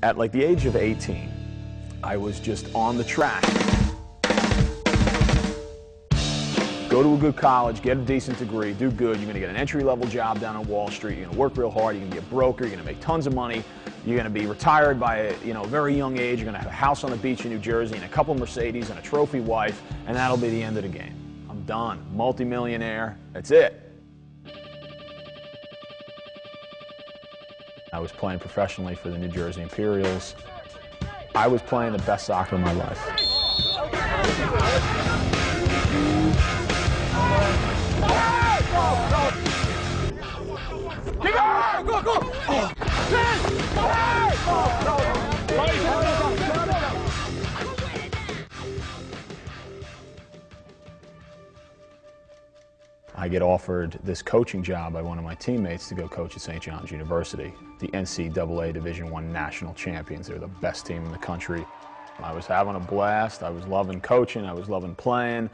At like the age of 18, I was just on the track. Go to a good college, get a decent degree, do good. You're going to get an entry-level job down on Wall Street. You're going to work real hard. You're going to be a broker. You're going to make tons of money. You're going to be retired by a very young age. You're going to have a house on the beach in New Jersey and a couple Mercedes and a trophy wife, and that'll be the end of the game. I'm done. Multi-millionaire. That's it. I was playing professionally for the New Jersey Imperials. I was playing the best soccer of my life. Go, go, go! I get offered this coaching job by one of my teammates to go coach at St. John's University, the NCAA Division I national champions. They're the best team in the country. I was having a blast. I was loving coaching. I was loving playing.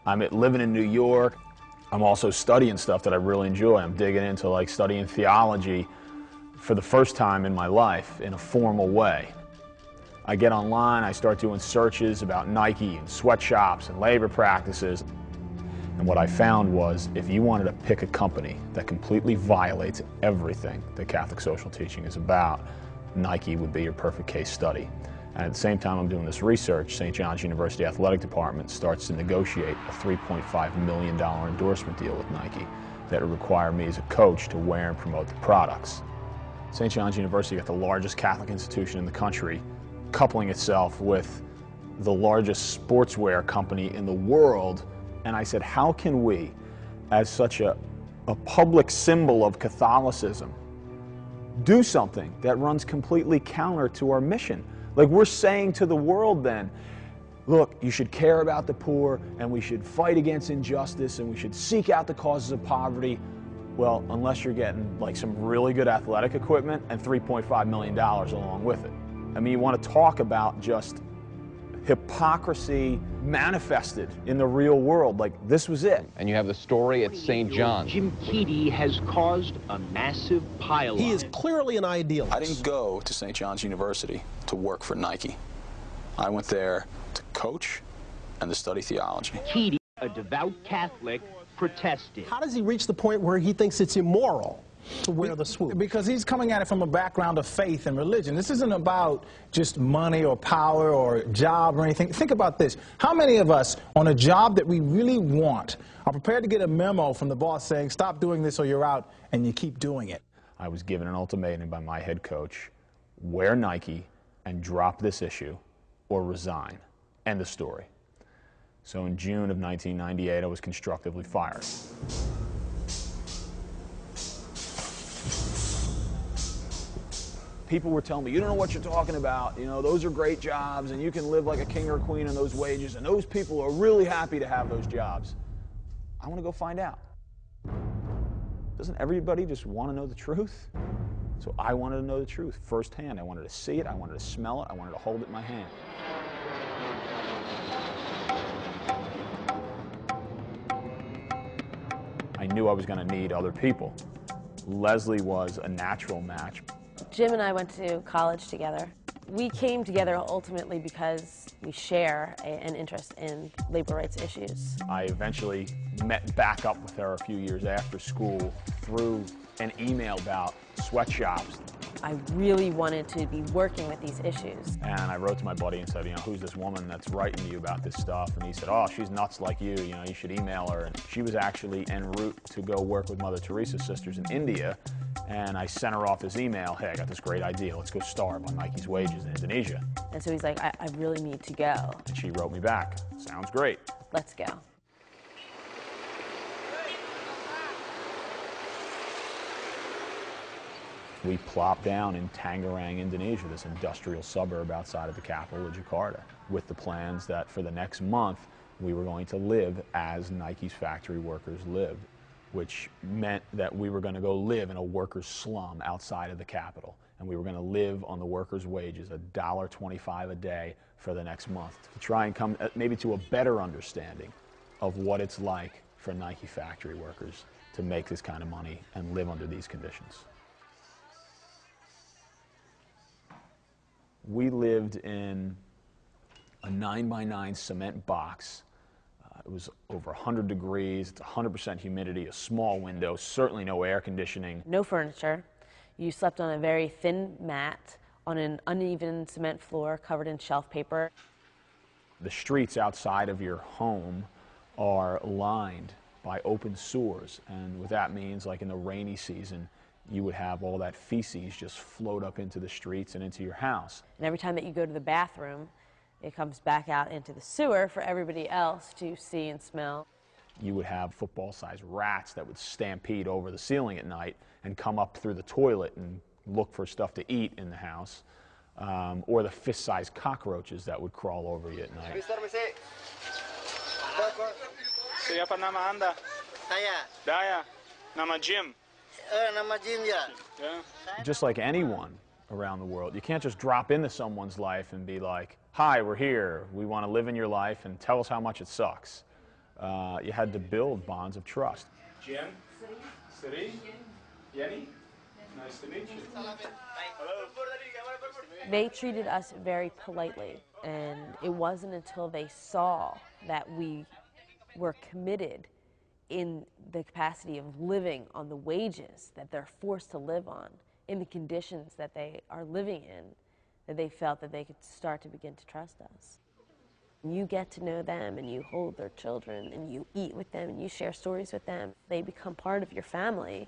I'm living in New York. I'm also studying stuff that I really enjoy. I'm digging into like studying theology for the first time in my life in a formal way. I get online, I start doing searches about Nike and sweatshops and labor practices. And what I found was if you wanted to pick a company that completely violates everything that Catholic social teaching is about, Nike would be your perfect case study. And at the same time I'm doing this research, St. John's University Athletic Department starts to negotiate a $3.5 million endorsement deal with Nike that would require me as a coach to wear and promote the products. St. John's University got the largest Catholic institution in the country, coupling itself with the largest sportswear company in the world. And I said, how can we, as such a public symbol of Catholicism, do something that runs completely counter to our mission? Like we're saying to the world then, look, you should care about the poor and we should fight against injustice and we should seek out the causes of poverty. Well, unless you're getting like some really good athletic equipment and $3.5 million along with it. I mean, you want to talk about just hypocrisy manifested in the real world. Like, this was it. And you have the story at St. John's. Jim Keady has caused a massive pile-on. He is clearly an idealist. I didn't go to St. John's University to work for Nike. I went there to coach and to study theology. Keady, a devout Catholic, protested. How does he reach the point where he thinks it's immoral to wear the swoop? Because he's coming at it from a background of faith and religion. This isn't about just money or power or job or anything. Think about this. How many of us on a job that we really want are prepared to get a memo from the boss saying, stop doing this or you're out, and you keep doing it? I was given an ultimatum by my head coach: wear Nike and drop this issue or resign. End of story. So in June of 1998, I was constructively fired. People were telling me, you don't know what you're talking about. You know, those are great jobs, and you can live like a king or a queen on those wages, and those people are really happy to have those jobs. I want to go find out. Doesn't everybody just want to know the truth? So I wanted to know the truth firsthand. I wanted to see it. I wanted to smell it. I wanted to hold it in my hand. I knew I was going to need other people. Leslie was a natural match. Jim and I went to college together. We came together ultimately because we share an interest in labor rights issues. I eventually met back up with her a few years after school through an email about sweatshops. I really wanted to be working with these issues. And I wrote to my buddy and said, you know, who's this woman that's writing to you about this stuff? And he said, oh, she's nuts like you know, you should email her. And she was actually en route to go work with Mother Teresa's sisters in India. And I sent her off this email, hey, I got this great idea, let's go starve on Nike's wages in Indonesia. And so he's like, I really need to go. And she wrote me back, sounds great. Let's go. We plopped down in Tangerang, Indonesia, this industrial suburb outside of the capital of Jakarta, with the plans that for the next month we were going to live as Nike's factory workers lived, which meant that we were going to go live in a workers' slum outside of the capital. And we were going to live on the workers' wages, $1.25 a day for the next month, to try and come maybe to a better understanding of what it's like for Nike factory workers to make this kind of money and live under these conditions. We lived in a 9x9 cement box. It was over 100 degrees, it's 100% humidity, a small window, certainly no air conditioning. No furniture. You slept on a very thin mat on an uneven cement floor covered in shelf paper. The streets outside of your home are lined by open sewers, and what that means, like in the rainy season, you would have all that feces just float up into the streets and into your house. And every time that you go to the bathroom, it comes back out into the sewer for everybody else to see and smell. You would have football-sized rats that would stampede over the ceiling at night and come up through the toilet and look for stuff to eat in the house, or the fist-sized cockroaches that would crawl over you at night. Just like anyone around the world, you can't just drop into someone's life and be like, "Hi, we're here. We want to live in your life and tell us how much it sucks." You had to build bonds of trust. Jim? Siri? Yenny? Nice to meet you. Hello. They treated us very politely, and it wasn't until they saw that we were committed in the capacity of living on the wages that they're forced to live on, in the conditions that they are living in, that they felt that they could start to begin to trust us. You get to know them, and you hold their children, and you eat with them, and you share stories with them. They become part of your family.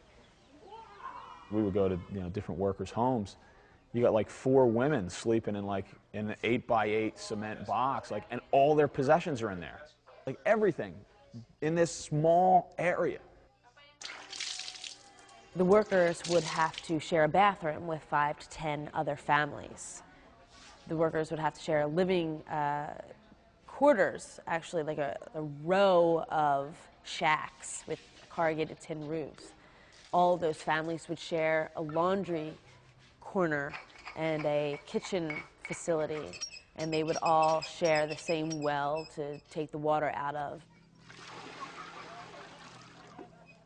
We would go to different workers' homes. You got like 4 women sleeping in like an 8x8 cement box, like, and all their possessions are in there, like everything, in this small area. The workers would have to share a bathroom with 5 to 10 other families. The workers would have to share living quarters, actually like a row of shacks with corrugated tin roofs. All those families would share a laundry corner and a kitchen facility, and they would all share the same well to take the water out of.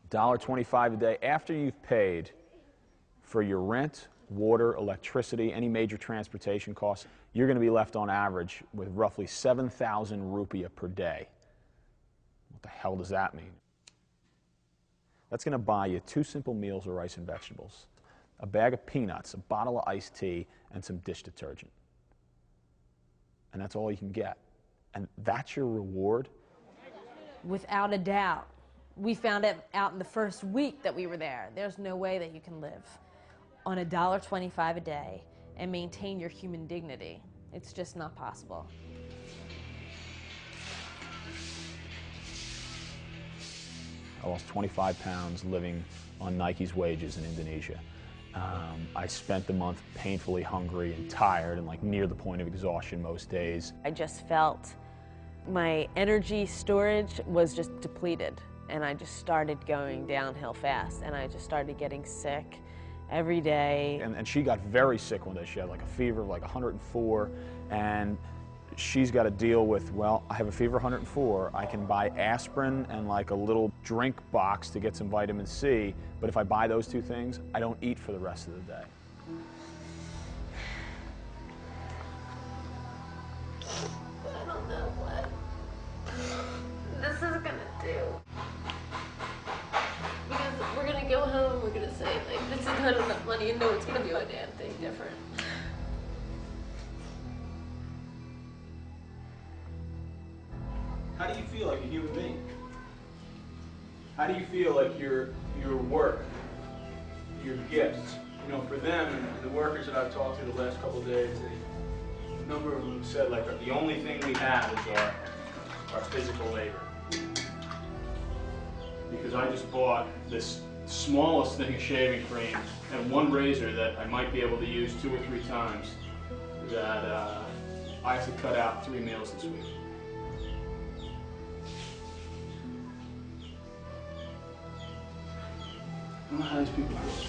$1.25 a day after you've paid for your rent, water, electricity, any major transportation costs, you're going to be left on average with roughly 7,000 rupiah per day. What the hell does that mean? That's going to buy you 2 simple meals of rice and vegetables, a bag of peanuts, a bottle of iced tea, and some dish detergent. And that's all you can get. And that's your reward? Without a doubt. We found it out in the first week that we were there. There's no way that you can live on $1.25 a day and maintain your human dignity. It's just not possible. I lost 25 pounds living on Nike's wages in Indonesia. I spent the month painfully hungry and tired and like near the point of exhaustion most days. I just felt my energy storage was just depleted, and I just started going downhill fast, and I just started getting sick every day. And she got very sick one day. She had like a fever of like 104, and she's got to deal with, well, I have a fever of 104, I can buy aspirin and like a little drink box to get some vitamin C, but if I buy those 2 things, I don't eat for the rest of the day. I don't know what this is gonna do. Because we're gonna go home, we're gonna say, like, this is not enough money, and no one's gonna do a damn thing different. How do you feel like a human being? How do you feel like your work, your gifts? You know, for them and the workers that I've talked to the last couple of days, a number of them said like the only thing we have is our physical labor. Because I just bought this smallest thing of shaving cream and 1 razor that I might be able to use 2 or 3 times, that I have to cut out 3 meals this week. I don't know how these people do it.